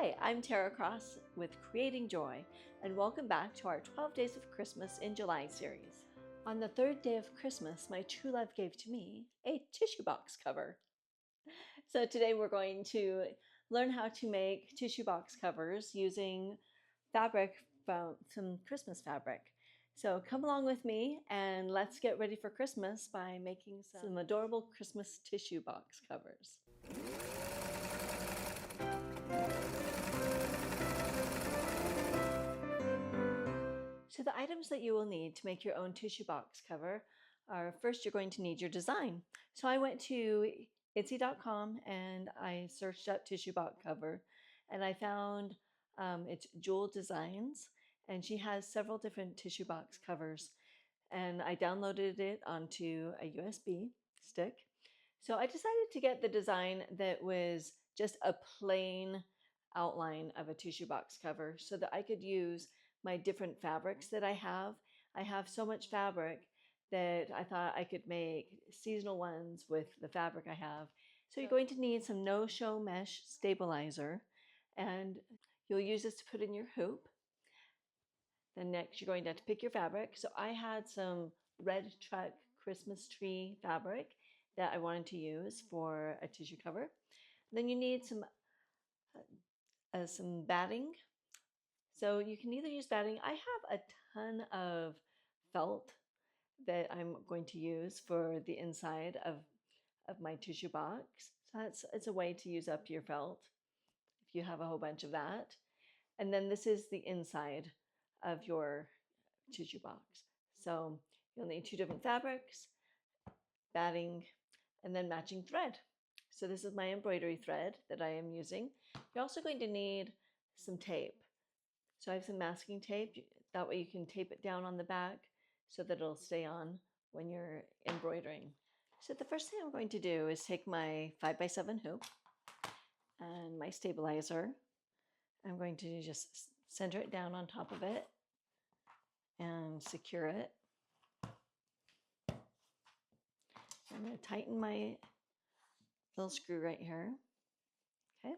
Hi, I'm Tara Cross with Creating Joy, and welcome back to our 12 Days of Christmas in July series. On the third day of Christmas, my true love gave to me a tissue box cover. So today we're going to learn how to make tissue box covers using fabric from some Christmas fabric. So come along with me and let's get ready for Christmas by making some adorable Christmas tissue box covers. So the items that you will need to make your own tissue box cover are, first you're going to need your design. So I went to Etsy.com and I searched up tissue box cover and I found it's Jewel Designs, and she has several different tissue box covers, and I downloaded it onto a USB stick. So I decided to get the design that was just a plain outline of a tissue box cover so that I could use my different fabrics that I have. I have so much fabric that I thought I could make seasonal ones with the fabric I have. So you're going to need some no-show mesh stabilizer, and you'll use this to put in your hoop. Then next you're going to have to pick your fabric. So I had some red truck Christmas tree fabric that I wanted to use for a tissue cover. Then you need some batting. So you can either use batting. I have a ton of felt that I'm going to use for the inside of my tissue box. So it's a way to use up your felt if you have a whole bunch of that. And then this is the inside of your tissue box. So you'll need two different fabrics, batting, and then matching thread. So this is my embroidery thread that I am using. You're also going to need some tape. So I have some masking tape. That way you can tape it down on the back so that it'll stay on when you're embroidering. So the first thing I'm going to do is take my 5x7 hoop and my stabilizer. I'm going to just center it down on top of it and secure it. I'm going to tighten my little screw right here. Okay,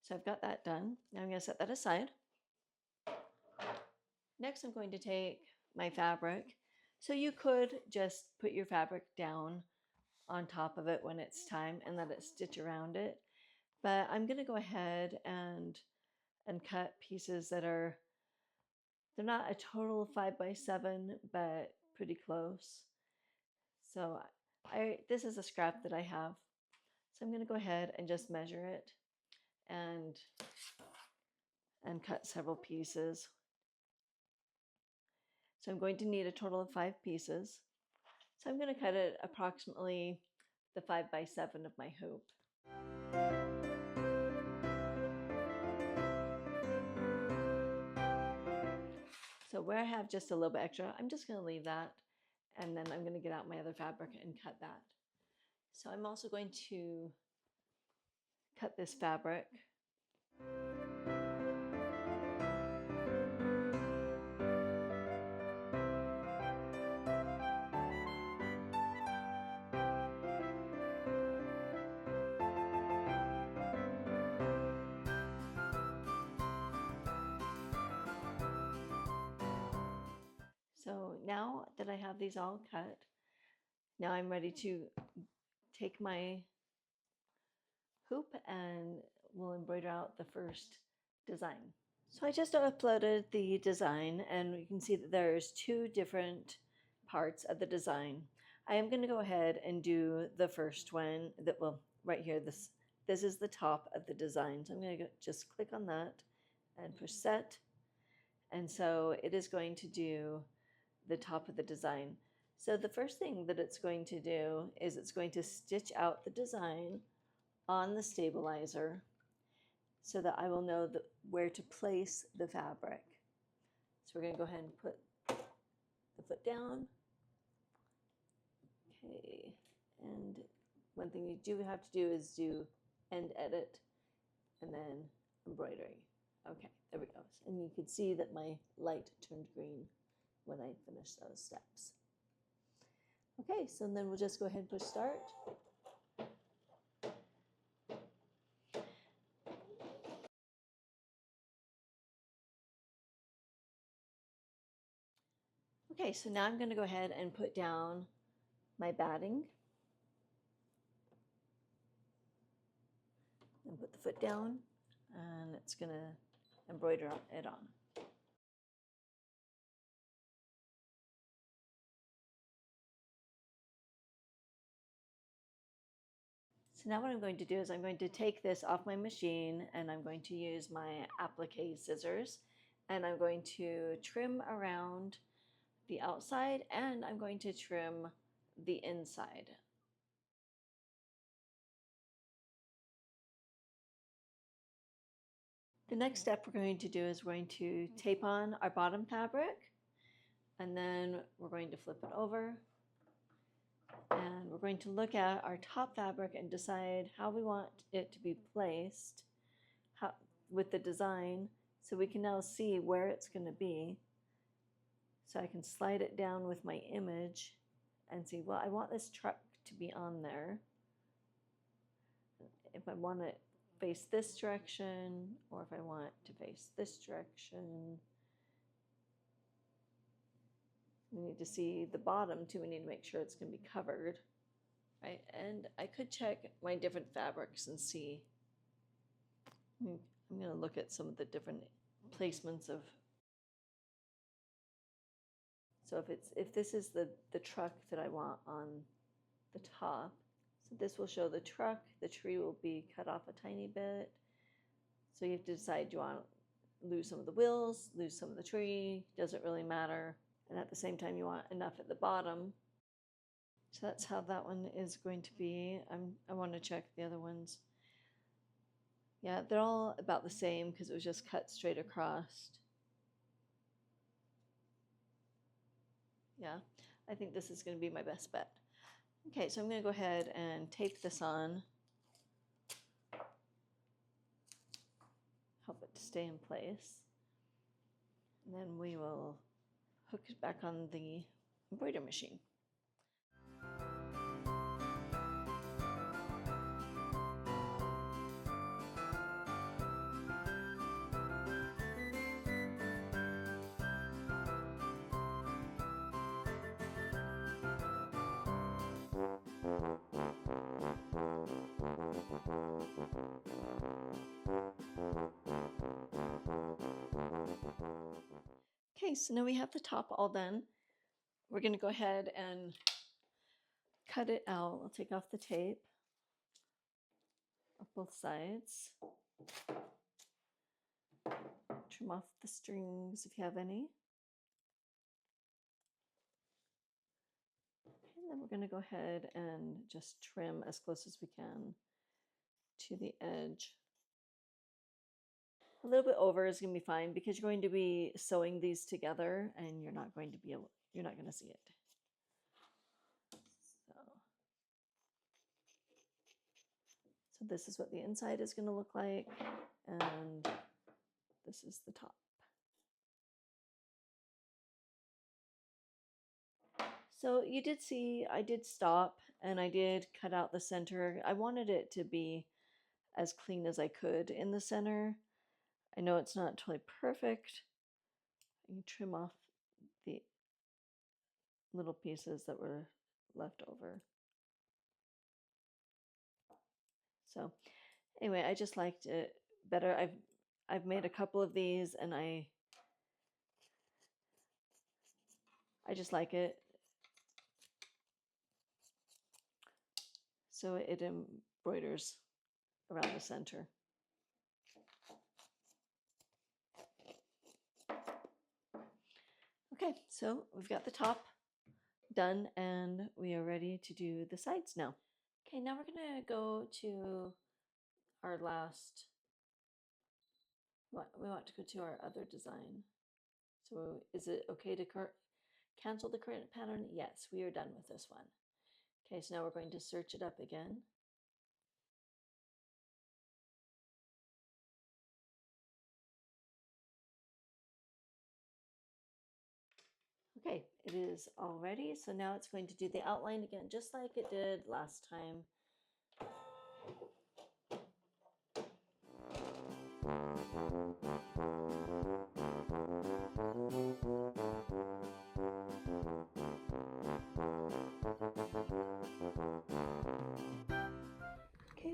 so I've got that done. Now I'm going to set that aside. Next, I'm going to take my fabric. So you could just put your fabric down on top of it when it's time and let it stitch around it. But I'm going to go ahead and cut pieces that are, they're not a total 5x7, but pretty close. So this is a scrap that I have. So I'm going to go ahead and just measure it and cut several pieces. So I'm going to need a total of 5 pieces. So I'm going to cut it approximately the 5x7 of my hoop. So where I have just a little bit extra, I'm just going to leave that, and then I'm going to get out my other fabric and cut that. So I'm also going to cut this fabric. So now that I have these all cut, now I'm ready to take my hoop and we'll embroider out the first design. So I just uploaded the design and you can see that there's 2 different parts of the design. I am going to go ahead and do the first one that will right here. This is the top of the design. So I'm going to just click on that and push set. And so it is going to do the top of the design. So the first thing that it's going to do is it's going to stitch out the design on the stabilizer so that I will know where to place the fabric. So we're going to go ahead and put the foot down. Okay, and one thing you do have to do is do end edit and then embroidery. Okay, there we go. And you can see that my light turned green when I finish those steps. Okay, so then we'll just go ahead and push start. Okay, so now I'm going to go ahead and put down my batting and put the foot down, and it's going to embroider it on. So now what I'm going to do is I'm going to take this off my machine and I'm going to use my applique scissors and I'm going to trim around the outside and I'm going to trim the inside. The next step we're going to do is we're going to tape on our bottom fabric and then we're going to flip it over and we're going to look at our top fabric and decide how we want it to be placed with the design so we can now see where it's going to be. So I can slide it down with my image and see, well, I want this truck to be on there. If I want it face this direction or if I want it to face this direction. We need to see the bottom too. We need to make sure it's going to be covered, right? And I could check my different fabrics and see. I'm going to look at some of the different placements of. So if this is the truck that I want on the top, so this will show the truck. The tree will be cut off a tiny bit. So you have to decide, do you want to lose some of the wheels, lose some of the tree? Doesn't really matter. And at the same time, you want enough at the bottom. So that's how that one is going to be. I want to check the other ones. Yeah, they're all about the same because it was just cut straight across. Yeah, I think this is going to be my best bet. Okay, so I'm going to go ahead and tape this on. Help it to stay in place. And then we will hook it back on the embroidery machine. Okay, so now we have the top all done. We're going to go ahead and cut it out. I'll take off the tape of both sides. Trim off the strings if you have any. And then we're going to go ahead and just trim as close as we can to the edge. A little bit over is going to be fine because you're going to be sewing these together and you're not going to see it. So this is what the inside is going to look like and this is the top. So you did see I did stop and I did cut out the center. I wanted it to be as clean as I could in the center. I know it's not totally perfect. You trim off the little pieces that were left over. So anyway, I just liked it better. I've made a couple of these and I just like it. So it embroiders around the center. Okay, so we've got the top done and we are ready to do the sides now. Okay, now we're gonna go to our last, we want to go to our other design. So is it okay to cancel the current pattern? Yes, we are done with this one. Okay, so now we're going to search it up again. Okay, it is all ready. So now it's going to do the outline again, just like it did last time. Okay,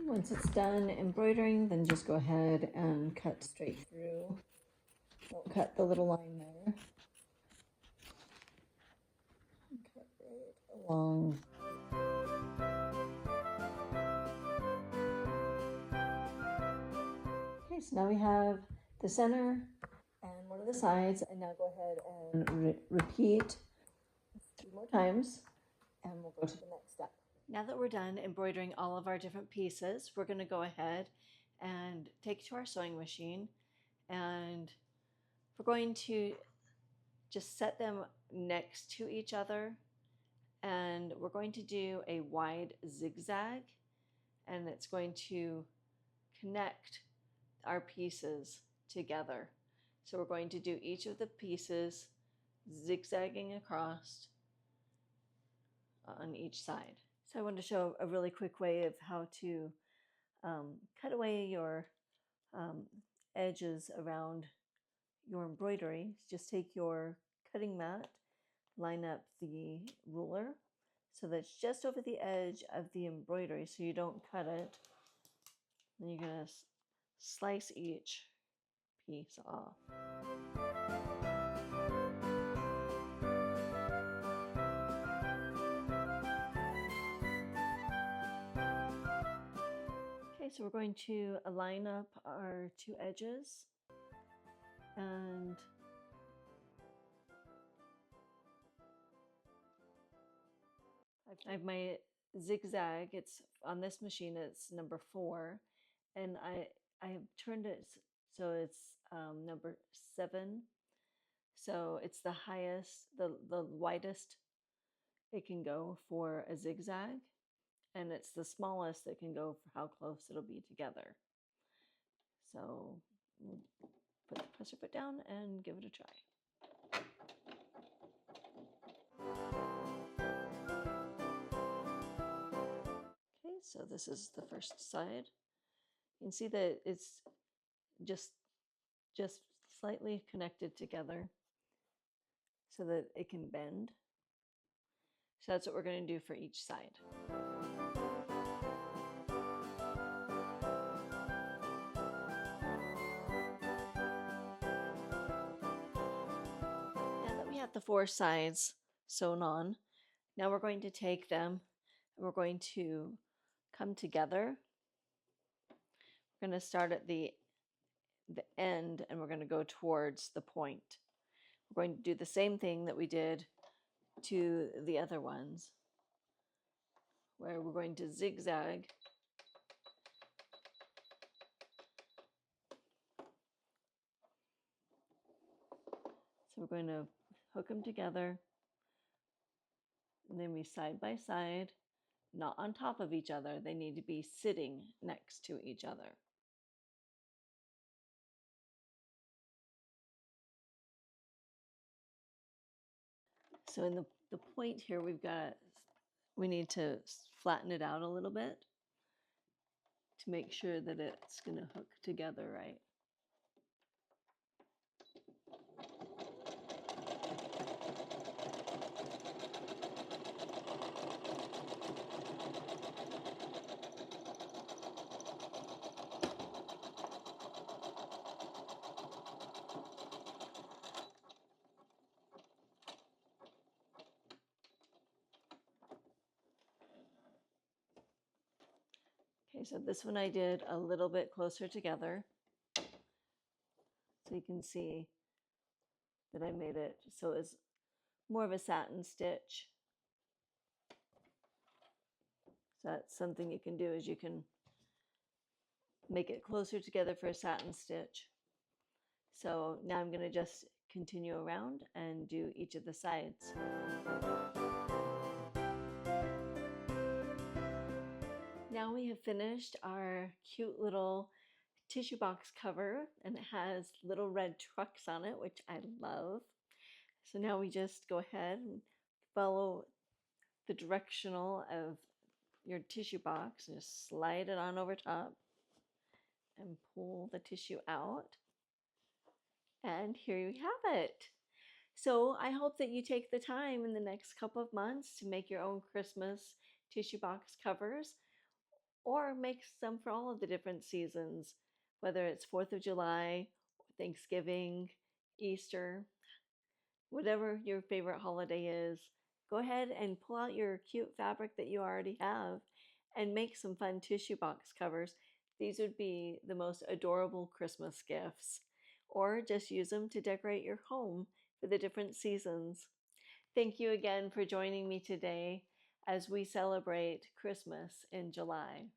once it's done embroidering, then just go ahead and cut straight through. Don't cut the little line there. Cut right along. Okay, so now we have the center and one of the sides, and now go ahead and repeat 3 more times, and we'll go to the next step. Now that we're done embroidering all of our different pieces, we're going to go ahead and take it to our sewing machine, and we're going to just set them next to each other, and we're going to do a wide zigzag, and it's going to connect our pieces together. So we're going to do each of the pieces zigzagging across on each side. So I wanted to show a really quick way of how to cut away your edges around your embroidery. Just take your cutting mat, line up the ruler so that's just over the edge of the embroidery so you don't cut it. Then you're going to slice each piece off. Okay, so we're going to line up our 2 edges, and I have my zigzag. It's on this machine, it's number 4, and I have turned it so it's number 7. So it's the highest, the widest it can go for a zigzag, and it's the smallest it can go for how close it'll be together. So we'll put the presser foot down and give it a try. Okay, so this is the first side. You can see that it's just slightly connected together so that it can bend. So that's what we're going to do for each side. Now that we have the 4 sides sewn on, now we're going to take them and we're going to come together. We're going to start at the end and we're going to go towards the point. We're going to do the same thing that we did to the other ones, where we're going to zigzag so we're going to hook them together, and then we side by side, not on top of each other. They need to be sitting next to each other. So in the point here, we need to flatten it out a little bit to make sure that it's going to hook together right. Okay, so this one I did a little bit closer together, so you can see that I made it so it's more of a satin stitch. So that's something you can do, is you can make it closer together for a satin stitch. So now I'm going to just continue around and do each of the sides. Now we have finished our cute little tissue box cover, and it has little red trucks on it, which I love. So now we just go ahead and follow the directional of your tissue box and just slide it on over top. and pull the tissue out. And here you have it. So I hope that you take the time in the next couple of months to make your own Christmas tissue box covers or make some for all of the different seasons, whether it's 4th of July, Thanksgiving, Easter, whatever your favorite holiday is. Go ahead and pull out your cute fabric that you already have and make some fun tissue box covers. These would be the most adorable Christmas gifts. Or just use them to decorate your home for the different seasons. Thank you again for joining me today as we celebrate Christmas in July.